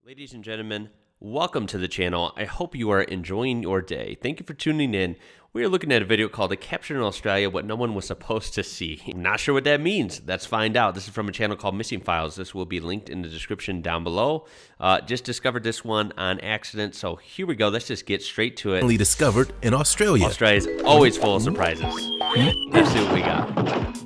Ladies and gentlemen, welcome to the channel. I hope you are enjoying your day. Thank you for tuning in. We are looking at a video called "A Capture in Australia What No One Was Supposed to See." I'm not sure what that means. Let's find out. This is from a channel called Missing Files. This will be linked in the description down below. Just discovered this one on accident, so here we go. Let's just get straight to it. Discovered in Australia. Australia's always full of surprises. Let's see what we got.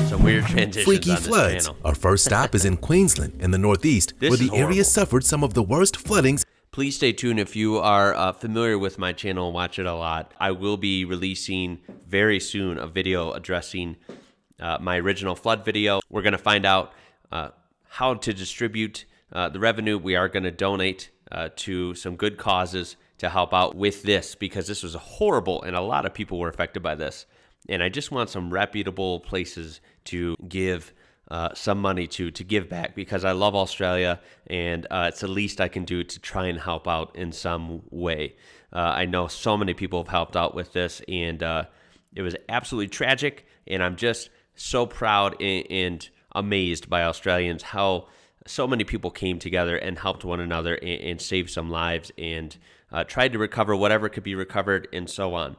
Some weird transitions Freaky on this floods. channel. Our first stop is in Queensland in the northeast, where the area suffered some of the worst floodings. Please stay tuned if you are familiar with my channel and watch it a lot. I will be releasing very soon a video addressing my original flood video. We're going to find out how to distribute the revenue. We are going to donate to some good causes to help out with this, because this was horrible and a lot of people were affected by this. And I just want some reputable places to give some money to give back, because I love Australia, and it's the least I can do to try and help out in some way. I know so many people have helped out with this, and it was absolutely tragic, and I'm just so proud and amazed by Australians, how so many people came together and helped one another and saved some lives and tried to recover whatever could be recovered and so on.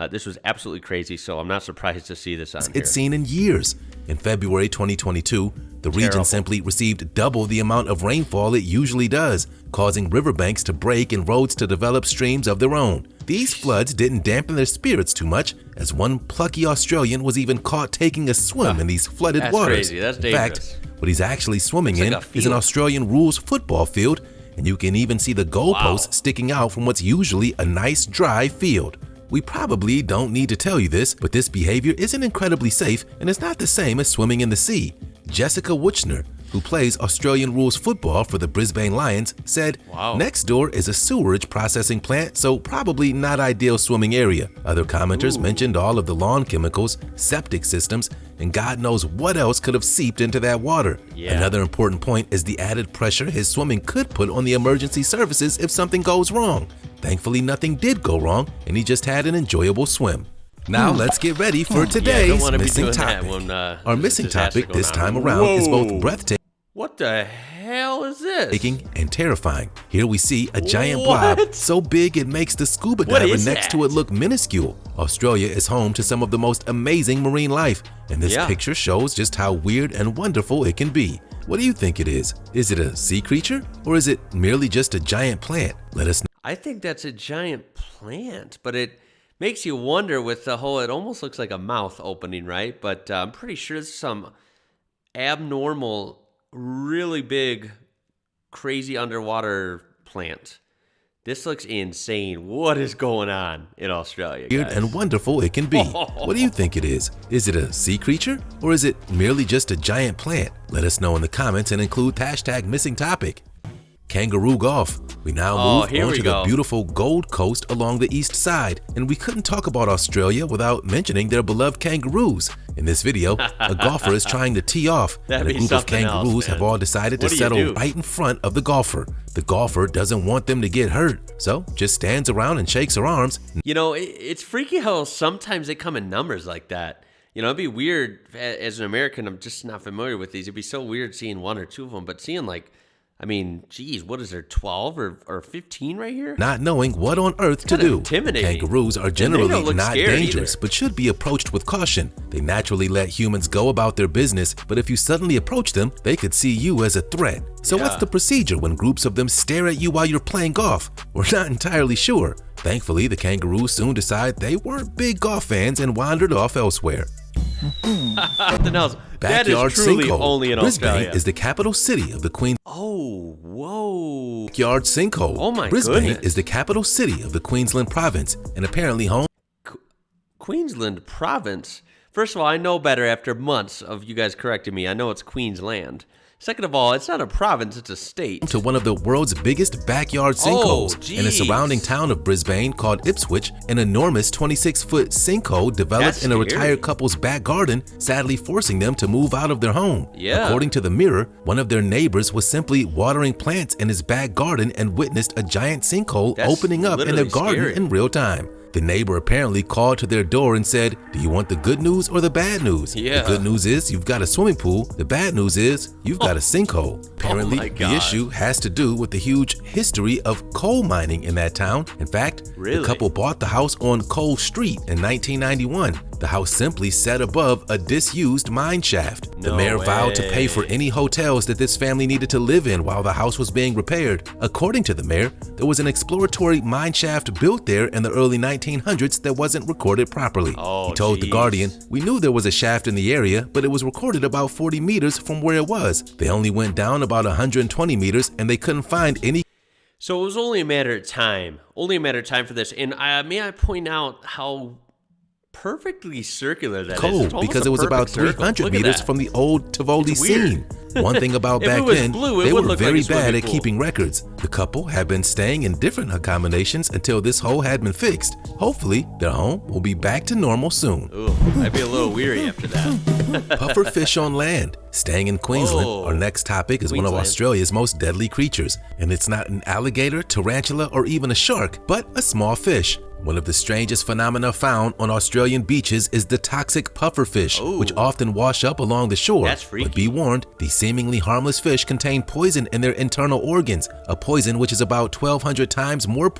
This was absolutely crazy, so I'm not surprised to see this on here. It's seen in years. In February 2022, the region simply received double the amount of rainfall it usually does, causing riverbanks to break and roads to develop streams of their own. These floods didn't dampen their spirits too much, as one plucky Australian was even caught taking a swim in these flooded waters. Crazy. That's dangerous. In fact, what he's actually swimming in like is an Australian rules football field, and you can even see the goalposts sticking out from what's usually a nice dry field. We probably don't need to tell you this, but this behavior isn't incredibly safe, and it's not the same as swimming in the sea. Jessica Wuchner, who plays Australian rules football for the Brisbane Lions, said, "Next door is a sewerage processing plant, so probably not ideal swimming area." Other commenters mentioned all of the lawn chemicals, septic systems, and God knows what else could have seeped into that water. Another important point is the added pressure his swimming could put on the emergency services if something goes wrong. Thankfully, nothing did go wrong, and he just had an enjoyable swim. Now let's get ready for today's missing topic. Our missing topic this time around is both breathtaking. What the hell is this? And terrifying. Here we see a giant blob so big it makes the scuba diver next to it look minuscule. Australia is home to some of the most amazing marine life, and this picture shows just how weird and wonderful it can be. What do you think it is? Is it a sea creature, or is it merely just a giant plant? Let us know. I think that's a giant plant, but it makes you wonder with the whole, it almost looks like a mouth opening, right? But I'm pretty sure it's some abnormal, really big, crazy underwater plant. This looks insane. What is going on in Australia, guys? Weird and wonderful it can be. What do you think it is? Is it a sea creature, or is it merely just a giant plant? Let us know in the comments and include hashtag missing topic. Kangaroo Golf. We now move on to the beautiful Gold Coast along the east side, and we couldn't talk about Australia without mentioning their beloved kangaroos. In this video, a golfer is trying to tee off, and a group of kangaroos have all decided to settle right in front of the golfer. The golfer doesn't want them to get hurt, so just stands around and shakes her arms. You know, it's freaky how sometimes they come in numbers like that. You know, it'd be weird as an American. I'm just not familiar with these. It'd be so weird seeing one or two of them, but seeing like, I mean, geez, what is there, 12 or 15 right here? Not knowing what on earth to do. Kangaroos are generally not dangerous, but should be approached with caution. They naturally let humans go about their business, but if you suddenly approach them, they could see you as a threat. So what's the procedure when groups of them stare at you while you're playing golf? We're not entirely sure. Thankfully, the kangaroos soon decide they weren't big golf fans and wandered off elsewhere. Something else. Backyard that is truly Sinkhole. Only in Brisbane Australia. is the capital city of the Queensland. Oh, whoa. Backyard Sinkhole. Oh my Brisbane goodness. is the capital city of the Queensland province, and apparently home. Queensland province? First of all, I know better after months of you guys correcting me. I know it's Queensland. Second of all, it's not a province, it's a state. To one of the world's biggest backyard sinkholes. In the surrounding town of Brisbane called Ipswich, an enormous 26-foot sinkhole developed in a retired couple's back garden, sadly forcing them to move out of their home. According to the Mirror, one of their neighbors was simply watering plants in his back garden and witnessed a giant sinkhole opening up in their garden in real time. The neighbor apparently called to their door and said, "Do you want the good news or the bad news?" Yeah. The good news is you've got a swimming pool. The bad news is you've got a sinkhole. Apparently, my the God. issue has to do with the huge history of coal mining in that town. In fact, Really? the couple bought the house on Coal Street in 1991. The house simply sat above a disused mine shaft. The No mayor vowed to pay way. for any hotels that this family needed to live in while the house was being repaired. According to the mayor, there was an exploratory mine shaft built there in the early 1900s that wasn't recorded properly. Oh, He told The jeez. Guardian, "We knew there was a shaft in the area, but it was recorded about 40 meters from where it was. They only went down about 120 meters and they couldn't find any." So it was only a matter of time. Only a matter of time for this. And may I point out how perfectly circular that is? Coal It's almost because a it was about perfect circle. 300 Look at meters that. from the old Tivoli It's weird. scene. One thing about If it back was then, blue, it they would were look like very a swimming bad at pool. keeping records. The couple had been staying in different accommodations until this hole had been fixed. Hopefully, their home will be back to normal soon. Ooh, I'd be a little weary after that. Puffer fish on land. Staying in Queensland, Oh, our next topic is one of Queensland. Australia's most deadly creatures. And it's not an alligator, tarantula, or even a shark, but a small fish. One of the strangest phenomena found on Australian beaches is the toxic pufferfish, Oh. which often wash up along the shore. That's freaky. But be warned, these seemingly harmless fish contain poison in their internal organs, a poison which is about 1,200 times more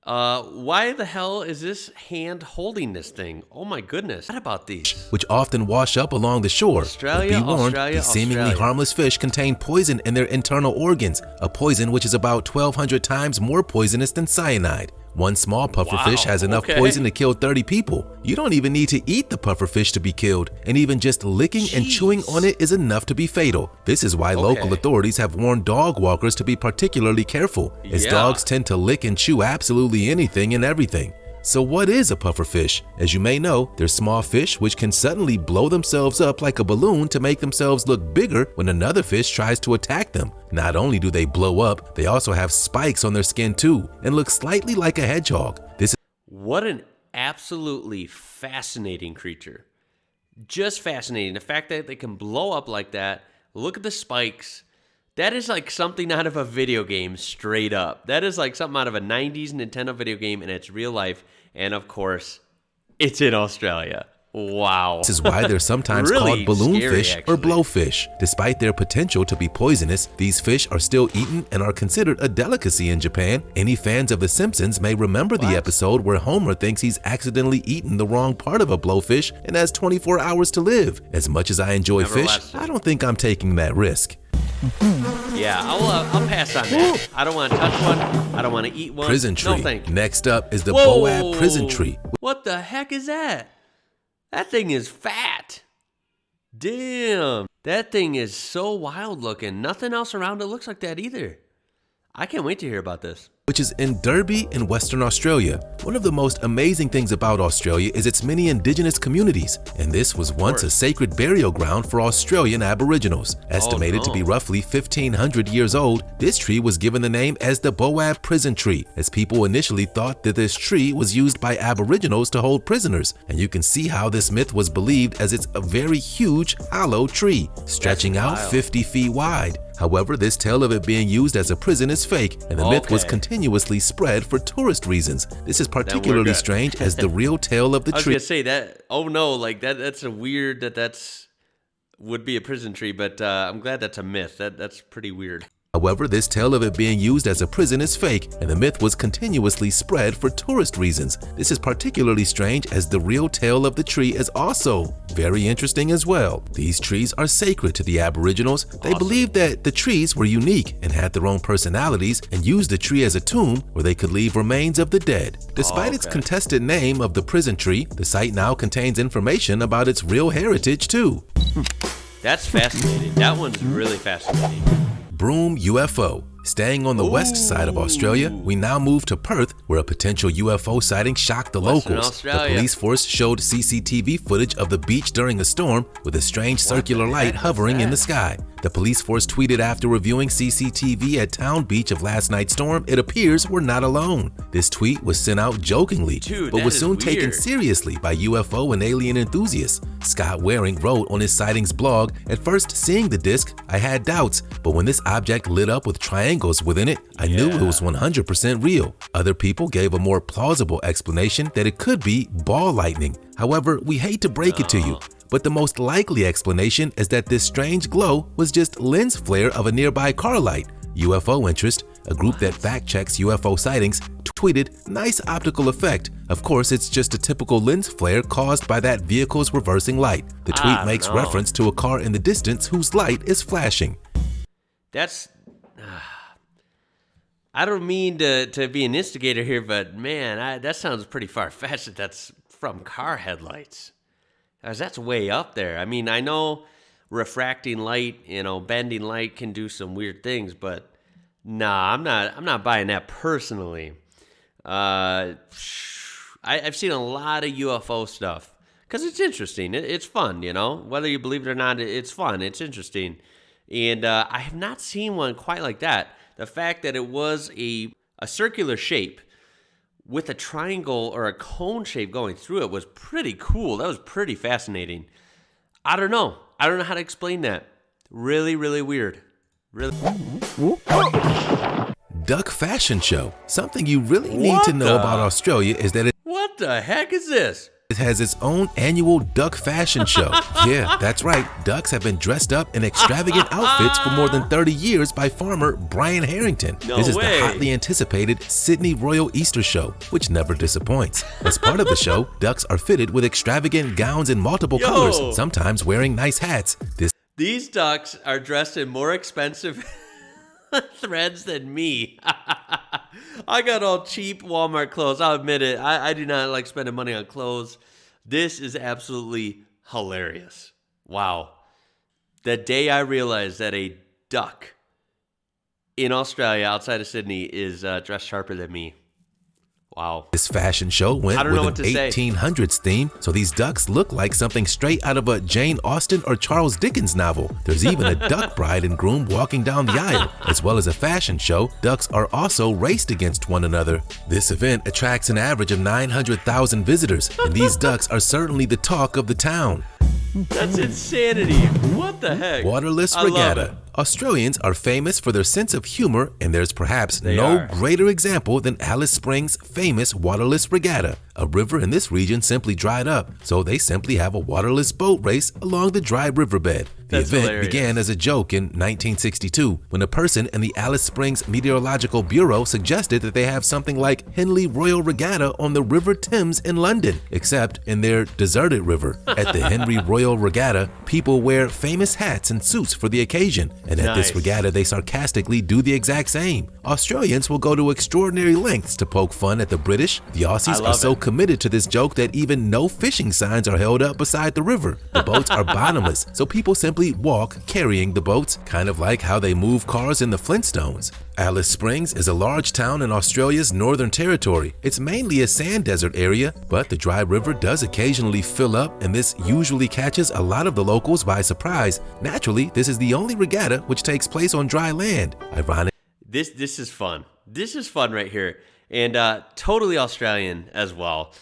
Why the hell is this hand holding this thing? Oh my goodness. What about these? which often wash up along the shore. Australia, But be warned, Australia, these seemingly Australia. harmless fish contain poison in their internal organs, a poison which is about 1,200 times more poisonous than cyanide. One small pufferfish Wow, has enough okay. poison to kill 30 people. You don't even need to eat the pufferfish to be killed, and even just licking and chewing Jeez. on it is enough to be fatal. This is why local Okay. authorities have warned dog walkers to be particularly careful, as Yeah. dogs tend to lick and chew absolutely anything and everything. So what is a pufferfish? As you may know, they're small fish which can suddenly blow themselves up like a balloon to make themselves look bigger when another fish tries to attack them. Not only do they blow up, they also have spikes on their skin too and look slightly like a hedgehog. This What an absolutely fascinating creature. Just fascinating. The fact that they can blow up like that, look at the spikes. That is like something out of a video game, straight up. That is like something out of a 90s Nintendo video game, and it's real life. And of course, it's in Australia. Wow. is why they're sometimes Really called balloon scary, fish or actually. blowfish. Despite their potential to be poisonous, these fish are still eaten and are considered a delicacy in Japan. Any fans of The Simpsons may remember the What? episode where Homer thinks he's accidentally eaten the wrong part of a blowfish and has 24 hours to live. As much as I enjoy Never fish, watched it. I don't think I'm taking that risk. Yeah, I'll pass on that. I don't want to touch one. I don't want to eat one. Prison tree. No, thank you. Next up is the Whoa. Boab prison tree. What the heck is that? That thing is fat. Damn. That thing is so wild looking. Nothing else around it looks like that either. I can't wait to hear about this. Which is in Derby in Western Australia. One of the most amazing things about Australia is its many indigenous communities, and this was once a sacred burial ground for Australian Aboriginals. Estimated to be no. roughly 1,500 years old, this tree was given the name as the Boab prison tree, as people initially thought that this tree was used by Aboriginals to hold prisoners, and you can see how this myth was believed as it's a very huge, hollow tree, stretching out wild. 50 feet wide. However, this tale of it being used as a prison is fake, and the myth was Okay. continuously spread for tourist reasons. This is particularly good. strange as the real tale of the I was tree gonna say that. Oh no, like that's a weird that's would be a prison tree, but I'm glad that's a myth. That's pretty weird. However, this tale of it being used as a prison is fake, and the myth was continuously spread for tourist reasons. This is particularly strange as the real tale of the tree is also very interesting as well. These trees are sacred to the Aboriginals. They believed that the trees were unique and had their own personalities and used the tree as a tomb where they could leave remains of the dead. Despite its okay. contested name of the prison tree, the site now contains information about its real heritage too. That's fascinating. That one's really fascinating. Broom UFO. Staying on the west side of Australia, we now move to Perth, where a potential UFO sighting shocked the Western locals. Australia. The police force showed CCTV footage of the beach during a storm with a strange circular light heck is hovering in that? the sky. The police force tweeted after reviewing CCTV at Town Beach of last night's storm, it appears we're not alone. This tweet was sent out jokingly, but was soon taken seriously by UFO and alien enthusiasts. Scott Waring wrote on his sightings blog, "At first seeing the disc, I had doubts, but when this object lit up with triangles within it, I knew it was 100% real." Other people gave a more plausible explanation that it could be ball lightning. However, we hate to break it to you, but the most likely explanation is that this strange glow was just lens flare of a nearby car light. UFO Interest, a group that fact-checks UFO sightings, tweeted, "Nice optical effect. Of course, it's just a typical lens flare caused by that vehicle's reversing light." The tweet makes reference to a car in the distance whose light is flashing. That's... I don't mean to be an instigator here, but man, that sounds pretty far-fetched that that's from car headlights. That's way up there. I mean, I know refracting light, bending light can do some weird things, but nah, I'm not buying that personally. I've seen a lot of UFO stuff because it's interesting. It's fun, whether you believe it or not, it's fun. It's interesting. And I have not seen one quite like that. The fact that it was a circular shape with a triangle or a cone shape going through it was pretty cool. That was pretty fascinating. I don't know how to explain that. Really, really weird. Really. Duck fashion show. Something you really need to know about Australia is that what the heck is this? It has its own annual duck fashion show. Yeah, that's right. Ducks have been dressed up in extravagant outfits for more than 30 years by farmer Brian Harrington. This is the hotly anticipated Sydney Royal Easter Show, which never disappoints. As part of the show, ducks are fitted with extravagant gowns in multiple colors, sometimes wearing nice hats. These ducks are dressed in more expensive threads than me. I got all cheap Walmart clothes. I'll admit it. I do not like spending money on clothes. This is absolutely hilarious. Wow. The day I realized that a duck in Australia outside of Sydney is dressed sharper than me. Wow. This fashion show went with an 1800s theme, so these ducks look like something straight out of a Jane Austen or Charles Dickens novel. There's even a duck bride and groom walking down the aisle. As well as a fashion show, ducks are also raced against one another. This event attracts an average of 900,000 visitors, and these ducks are certainly the talk of the town. That's insanity. What the heck? Waterless Regatta. Australians are famous for their sense of humor, and there's perhaps no greater example than Alice Springs' famous Waterless Regatta. A river in this region simply dried up, so they simply have a waterless boat race along the dry riverbed. The event began as a joke in 1962 when a person in the Alice Springs Meteorological Bureau suggested that they have something like Henley Royal Regatta on the River Thames in London, except in their deserted river. At the Henry Royal Regatta, people wear famous hats and suits for the occasion, and at this regatta they sarcastically do the exact same. Australians will go to extraordinary lengths to poke fun at the British. The Aussies are so committed to this joke that even no fishing signs are held up beside the river. The boats are bottomless, so people simply walk carrying the boats, kind of like how they move cars in the Flintstones. Alice Springs is a large town in Australia's Northern Territory. It's mainly a sand desert area, but the dry river does occasionally fill up, and this usually catches a lot of the locals by surprise. Naturally, this is the only regatta which takes place on dry land. Ironic. This is fun. This is fun right here, and totally Australian as well,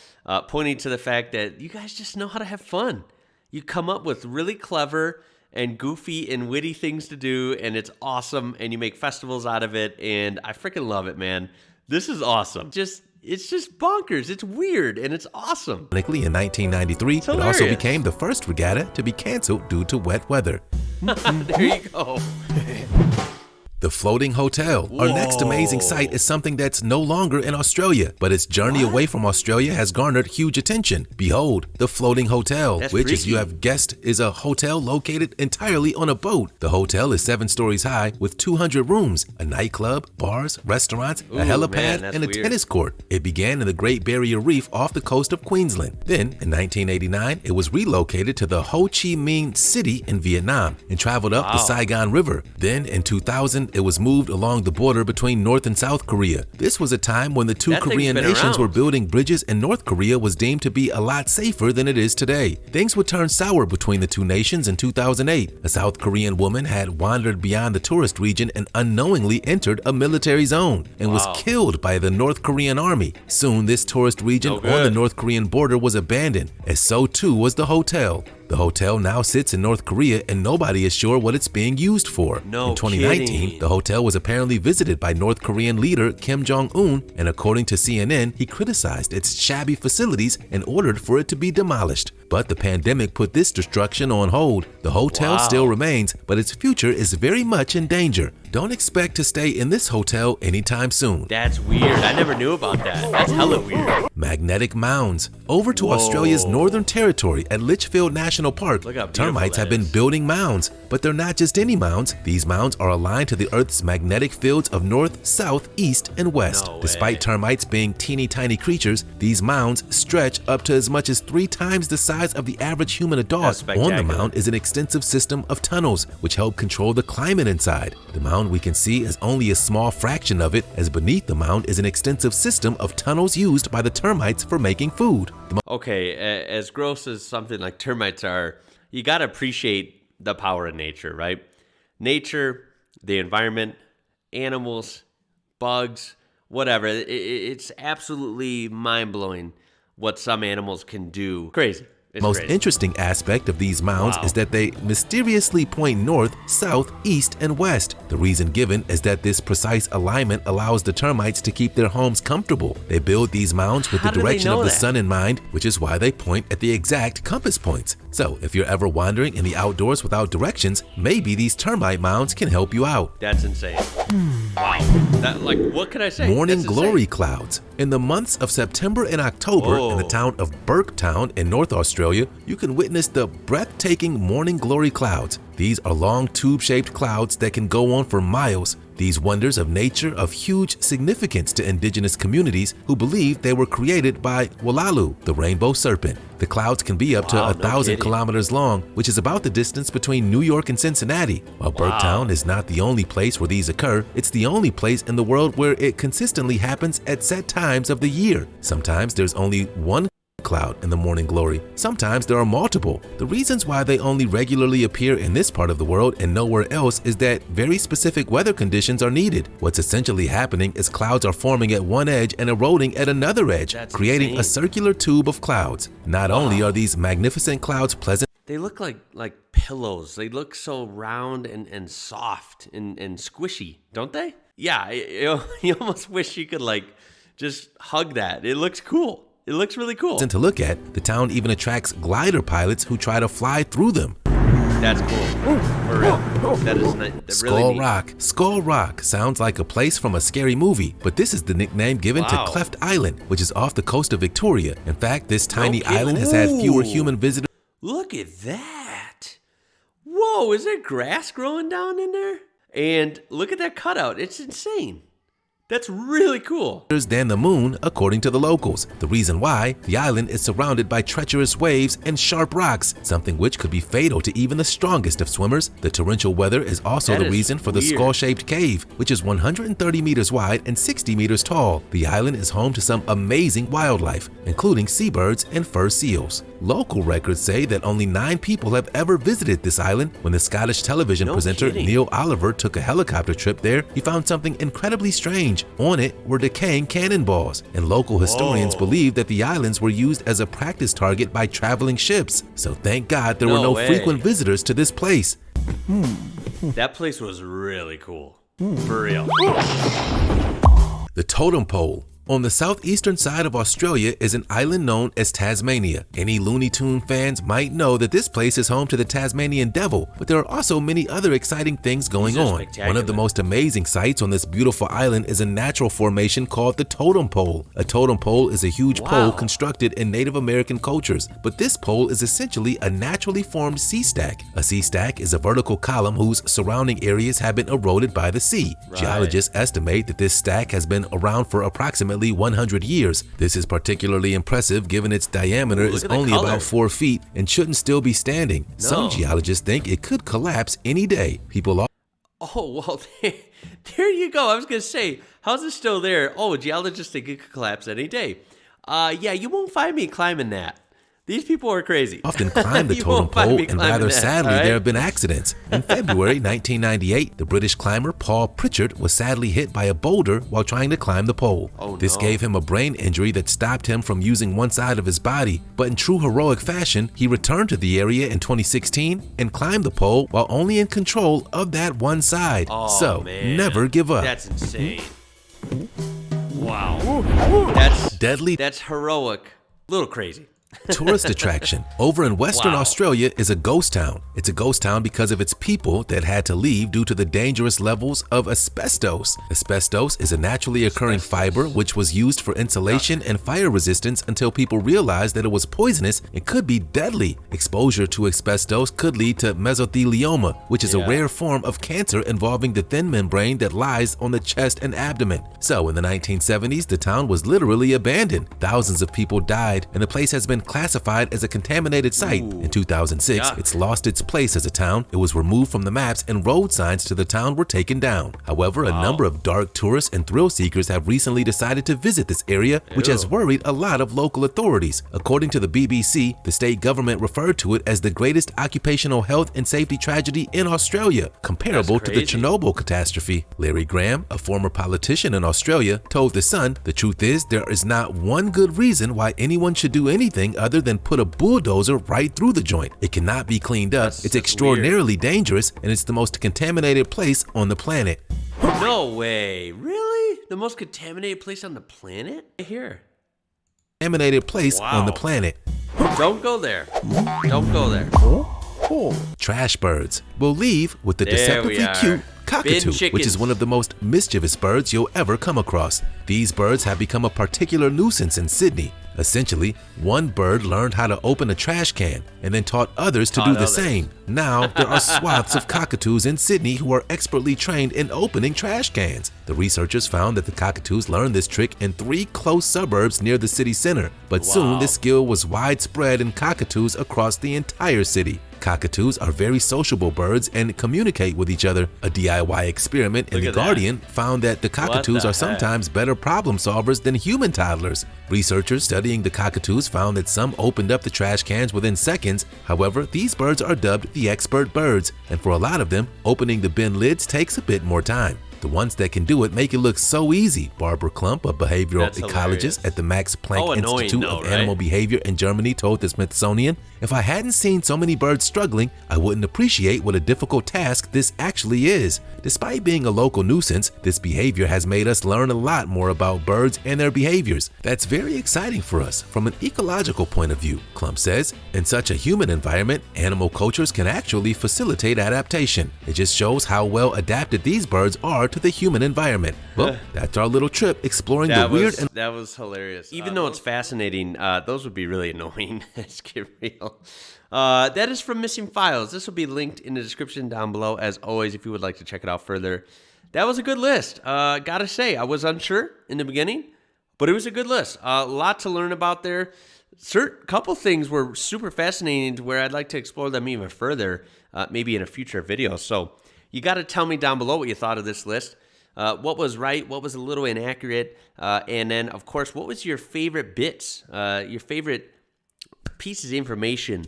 pointing to the fact that you guys just know how to have fun. You come up with really clever and goofy and witty things to do, and it's awesome, and you make festivals out of it, and I freaking love it, man. This is awesome. It's just bonkers. It's weird, and it's awesome. In 1993, it also became the first regatta to be canceled due to wet weather. There you go. The Floating Hotel. Our next amazing sight is something that's no longer in Australia, but its journey away from Australia has garnered huge attention. Behold, the Floating Hotel, which, as you have guessed, is a hotel located entirely on a boat. The hotel is 7 stories high with 200 rooms, a nightclub, bars, restaurants, a helipad, and a tennis court. It began in the Great Barrier Reef off the coast of Queensland. Then, in 1989, it was relocated to the Ho Chi Minh City in Vietnam and traveled up the Saigon River. Then, in 2000, 2000, it was moved along the border between North and South Korea. This was a time when the two Korean nations were building bridges and North Korea was deemed to be a lot safer than it is today. Things would turn sour between the two nations in 2008. A South Korean woman had wandered beyond the tourist region and unknowingly entered a military zone and was killed by the North Korean army. Soon, this tourist region on the North Korean border was abandoned, as so too was the hotel. The hotel now sits in North Korea and nobody is sure what it's being used for. In 2019, the hotel was apparently visited by North Korean leader Kim Jong-un, and according to CNN, he criticized its shabby facilities and ordered for it to be demolished. But the pandemic put this destruction on hold. The hotel still remains, but its future is very much in danger. Don't expect to stay in this hotel anytime soon. That's weird. I never knew about that. That's hella weird. Magnetic mounds. Over to Australia's Northern Territory at Litchfield National Park, termites have been building mounds. But they're not just any mounds. These mounds are aligned to the Earth's magnetic fields of north, south, east, and west. Despite termites being teeny tiny creatures, these mounds stretch up to as much as 3 times the size of the average human adult. On the mound is an extensive system of tunnels, which help control the climate inside. The mound we can see is only a small fraction of it, as beneath the mound is an extensive system of tunnels used by the termites for making food. Okay, as gross as something like termites are, you gotta appreciate the power of nature, right? Nature, the environment, animals, bugs, whatever. It's absolutely mind-blowing what some animals can do. Crazy. It's most crazy. Interesting aspect of these mounds is that they mysteriously point north, south, east, and west. The reason given is that this precise alignment allows the termites to keep their homes comfortable. They build these mounds with the direction of the sun in mind, which is why they point at the exact compass points. So if you're ever wandering in the outdoors without directions, maybe these termite mounds can help you out. That's insane. Wow. What can I say? Morning glory clouds. In the months of September and October, in the town of Burketown in North Australia, you can witness the breathtaking morning glory clouds. These are long tube-shaped clouds that can go on for miles. These wonders of nature of huge significance to indigenous communities who believe they were created by Wallalu, the rainbow serpent. The clouds can be up to 1,000 kilometers long, which is about the distance between New York and Cincinnati. While Burketown is not the only place where these occur, it's the only place in the world where it consistently happens at set times of the year. Sometimes there's only one cloud in the morning glory. Sometimes there are multiple. The reasons why they only regularly appear in this part of the world and nowhere else is that very specific weather conditions are needed. What's essentially happening is clouds are forming at one edge and eroding at another edge, creating a circular tube of clouds. Not only are these magnificent clouds pleasant, they look like pillows. They look so round and soft and squishy, don't they? Yeah, you almost wish you could just hug that. It looks cool. It looks really cool. To look at, the town even attracts glider pilots who try to fly through them. That's cool. For real. That is nice. Really neat. Skull Rock sounds like a place from a scary movie, but this is the nickname given to Cleft Island, which is off the coast of Victoria. In fact, this tiny island has had fewer human visitors. Look at that. Whoa, is there grass growing down in there? And look at that cutout. It's insane. That's really cool. Than the moon, according to the locals. The reason why, the island is surrounded by treacherous waves and sharp rocks, something which could be fatal to even the strongest of swimmers. The torrential weather is also the reason for the skull-shaped cave, which is 130 meters wide and 60 meters tall. The island is home to some amazing wildlife, including seabirds and fur seals. Local records say that only 9 people have ever visited this island. When the Scottish television presenter Neil Oliver took a helicopter trip there, he found something incredibly strange. On it were decaying cannonballs, and local historians believe that the islands were used as a practice target by traveling ships. So thank God there were no frequent visitors to this place. That place was really cool. For real. The Totem Pole. On the southeastern side of Australia is an island known as Tasmania. Any Looney Tune fans might know that this place is home to the Tasmanian Devil, but there are also many other exciting things going on. One of the most amazing sights on this beautiful island is a natural formation called the Totem Pole. A totem pole is a huge pole constructed in Native American cultures, but this pole is essentially a naturally formed sea stack. A sea stack is a vertical column whose surrounding areas have been eroded by the sea. Geologists estimate that this stack has been around for approximately 100 years. This is particularly impressive given its diameter is only about 4 feet and shouldn't still be standing. Some geologists think it could collapse any day. Oh, well, there you go. I was going to say, how's it still there? Oh, geologists think it could collapse any day. Yeah, you won't find me climbing that. These people are crazy. Often climb the You totem won't find pole, me and climbing rather that, sadly, all right? there have been accidents. In February 1998, the British climber Paul Pritchard was sadly hit by a boulder while trying to climb the pole. Oh, This no. gave him a brain injury that stopped him from using one side of his body, but in true heroic fashion, he returned to the area in 2016 and climbed the pole while only in control of that one side. Oh, So, man. never give up. That's insane. Wow. That's Deadly That's heroic. A little crazy. tourist attraction. Over in Western Wow. Australia is a ghost town. It's a ghost town because of its people that had to leave due to the dangerous levels of asbestos. Asbestos is a naturally occurring fiber which was used for insulation and fire resistance until people realized that it was poisonous and could be deadly. Exposure to asbestos could lead to mesothelioma, which is a Yeah. rare form of cancer involving the thin membrane that lies on the chest and abdomen. So in the 1970s, the town was literally abandoned. Thousands of people died, and the place has been classified as a contaminated site. In 2006, Yeah. it's lost its place as a town. It was removed from the maps, and road signs to the town were taken down. However, a number of dark tourists and thrill seekers have recently decided to visit this area, which has Ew. worried a lot of local authorities. According to the BBC, the state government referred to it as the greatest occupational health and safety tragedy in Australia, comparable to the crazy. Chernobyl catastrophe. Larry Graham, a former politician in Australia, told The Sun, "The truth is, there is not one good reason why anyone should do anything other than put a bulldozer right through the joint. It cannot be cleaned up. It's That's extraordinarily dangerous, and it's the most contaminated place on the planet." No way. Really? The most contaminated place on the planet? Here. Contaminated place on the Wow. planet. Don't go there. Don't go there. Trash birds. We'll leave with the There we deceptively are. cute cockatoo, Bin which is chickens. one of the most mischievous birds you'll ever come across. These birds have become a particular nuisance in Sydney. Essentially, one bird learned how to open a trash can and then taught others to do the others. same. Now, there are swaths of cockatoos in Sydney who are expertly trained in opening trash cans. The researchers found that the cockatoos learned this trick in 3 close suburbs near the city center, but soon Wow. this skill was widespread in cockatoos across the entire city. Cockatoos are very sociable birds and communicate with each other. A DIY experiment in Look The at that. Guardian found that the cockatoos the are heck? sometimes better problem solvers than human toddlers. Researchers studying the cockatoos found that some opened up the trash cans within seconds. However, these birds are dubbed the expert birds, and for a lot of them, opening the bin lids takes a bit more time. The ones that can do it make it look so easy. Barbara Klump, a behavioral That's ecologist hilarious. at the Max Planck Oh, annoying Institute though, of right? Animal Behavior in Germany, told the Smithsonian, "If I hadn't seen so many birds struggling, I wouldn't appreciate what a difficult task this actually is." Despite being a local nuisance, this behavior has made us learn a lot more about birds and their behaviors. That's very exciting for us from an ecological point of view, Klump says. In such a human environment, animal cultures can actually facilitate adaptation. It just shows how well adapted these birds are to the human environment. Well, that's our little trip exploring the weird and That was hilarious. Even though it's fascinating, those would be really annoying. Let's get real. That is from Missing Files. This will be linked in the description down below, as always, if you would like to check it out further. That was a good list. Gotta say, I was unsure in the beginning, but it was a good list. A lot to learn about there. Couple things were super fascinating to where I'd like to explore them even further, maybe in a future video. So you got to tell me down below what you thought of this list. What was right, what was a little inaccurate, and then, of course, what was your favorite bits, your favorite pieces of information,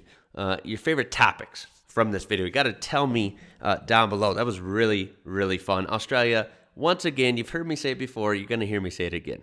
your favorite topics from this video? You got to tell me down below. That was really, really fun. Australia, once again, you've heard me say it before, you're going to hear me say it again.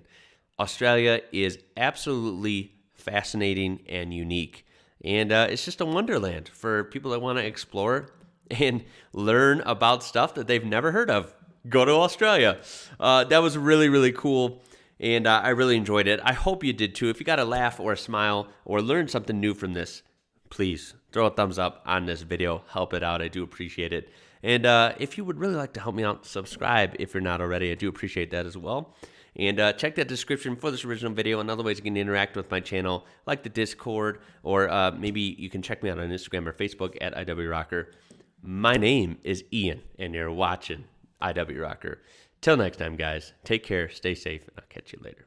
Australia is absolutely fascinating and unique, and it's just a wonderland for people that want to explore and learn about stuff that they've never heard of. Go to Australia. That was really, really cool, and I really enjoyed it. I hope you did too. If you got a laugh or a smile or learned something new from this, please throw a thumbs up on this video. Help it out. I do appreciate it. And if you would really like to help me out, subscribe if you're not already. I do appreciate that as well. And check that description for this original video and other ways you can interact with my channel, like the Discord, or maybe you can check me out on Instagram or Facebook at IWrocker. My name is Ian, and you're watching IWrocker. Till next time, guys, take care, stay safe, and I'll catch you later.